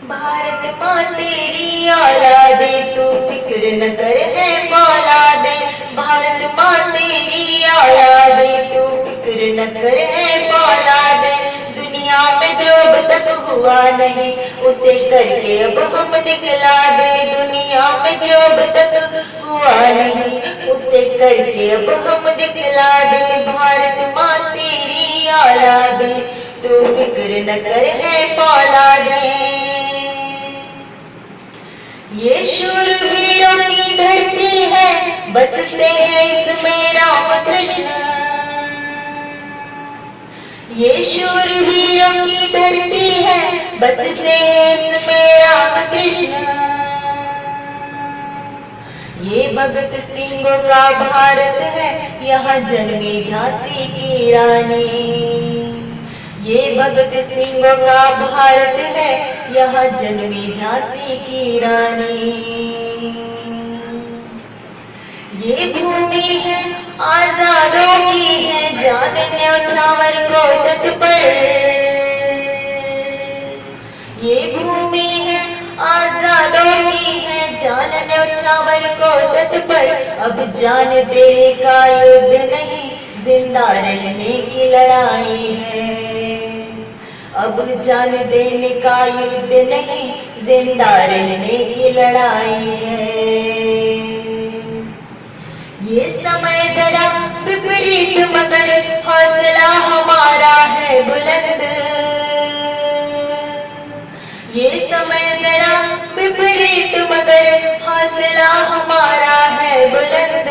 भारत माँ तेरी औलादे, तू फिक्र न कर है फौलादे। भारत माँ तेरी औलादे, तू फिक्र न कर है फौलादे। दुनिया में जो अब तक हुआ नहीं, उसे करके अब हम दिखला दे। दुनिया में जो अब तक हुआ नहीं, उसे करके अब हम दिखला दे। भारत माँ तेरी औलादे, तू फिक्र न कर है फौलादे। ये शूरवीरों की धरती है, बसते हैं इसमें राम कृष्ण। ये शूरवीरों की धरती है, बसते हैं इसमें राम कृष्ण। ये भगत सिंहों का भारत है, यहाँ जन्मी झांसी की रानी। ये भगत सिंहों का भारत है, यहाँ जन्मी झांसी की रानी। ये भूमि है आजादों की है, जान न्योछावर को तत्पर। ये भूमि है आजादों की है, जान न्योछावर को तत्पर। अब जान देने का युद्ध नहीं, जिंदा रहने की लड़ाई है। अब जान देने का युद्ध नहीं, जिंदा रहने की लड़ाई है। ये समय जरा विपरीत मगर हौसला हमारा है बुलंद। ये समय जरा विपरीत मगर हौसला हमारा है बुलंद।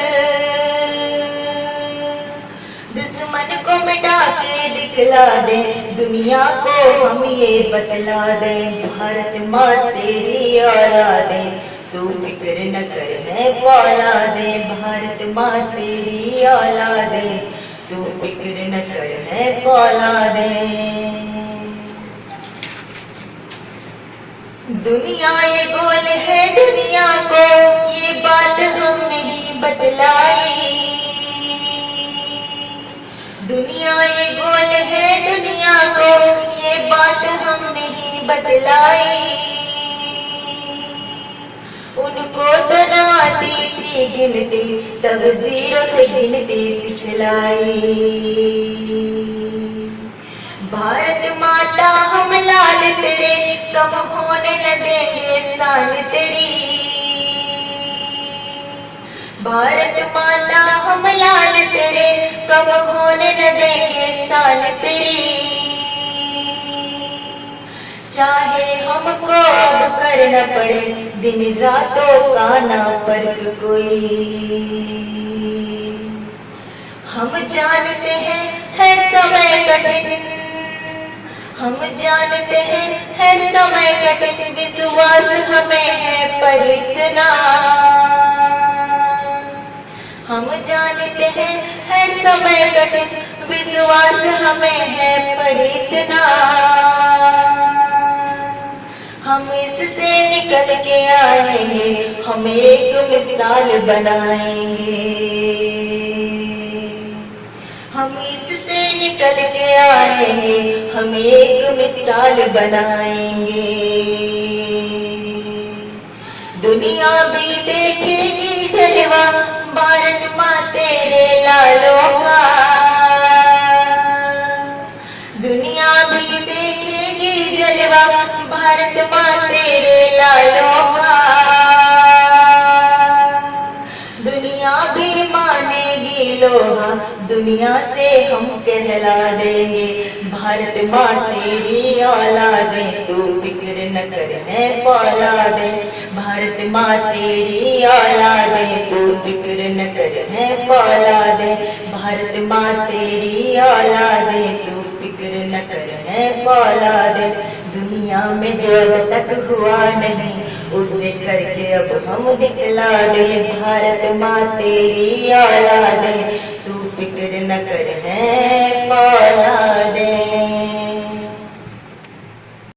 दुश्मन को मिटा के दिखला दे, दुनिया को हम ये बतला दे। भारत माँ तेरी औलादे, तू फिक्र न कर है फौलादे। भारत माँ तेरी औलादे, तू फिक्र न कर है फौलादे। दुनिया ये गोल है दुनिया को, ये बात हम नहीं बतलाई। दुनिया ये गोल है दुनिया को, ये बात हम नहीं बतलाई। उनको तो न आती थी गिनती, तब जीरो से गिनती सिखलाई। भारत माता हम लाल तेरे, कम होने न देंगे शान तेरी। भारत माता हम लाल तेरे, कम होने न देंगे शान तेरी। चाहे हमको अब करना पड़े दिन रातों का ना फर्क कोई। हम जानते हैं है समय कठिन, हम जानते हैं है समय कठिन। विश्वास हमें है पर इतना, हम जानते हैं है समय कठिन। विश्वास हमें है पर इतना, हम इससे निकल के आएंगे, हम एक मिसाल बनाएंगे। हम इससे निकल के आएंगे, हम एक मिसाल बनाएंगे। दुनिया भी देखेगी जलवा, भारत माँ तेरे लालों का। दुनिया भी देखेगी जलवा, भारत माँ तेरे लालों का। दुनिया भी मानेगी लोहा, दुनिया से हम कहला देंगे। भारत माँ तेरी औलादे, तू फिक्र न कर है फौलादे। भारत माँ तेरी औलादे, तू फिक्र न कर है फौलादे। भारत माँ तेरी औलादे, तू फिक्र न कर है फौलादे। दुनिया में जो अब तक हुआ नहीं, उसे करके अब हम दिखला दे। भारत माँ तेरी औलादे, तू फिक्र न कर है फौलादे।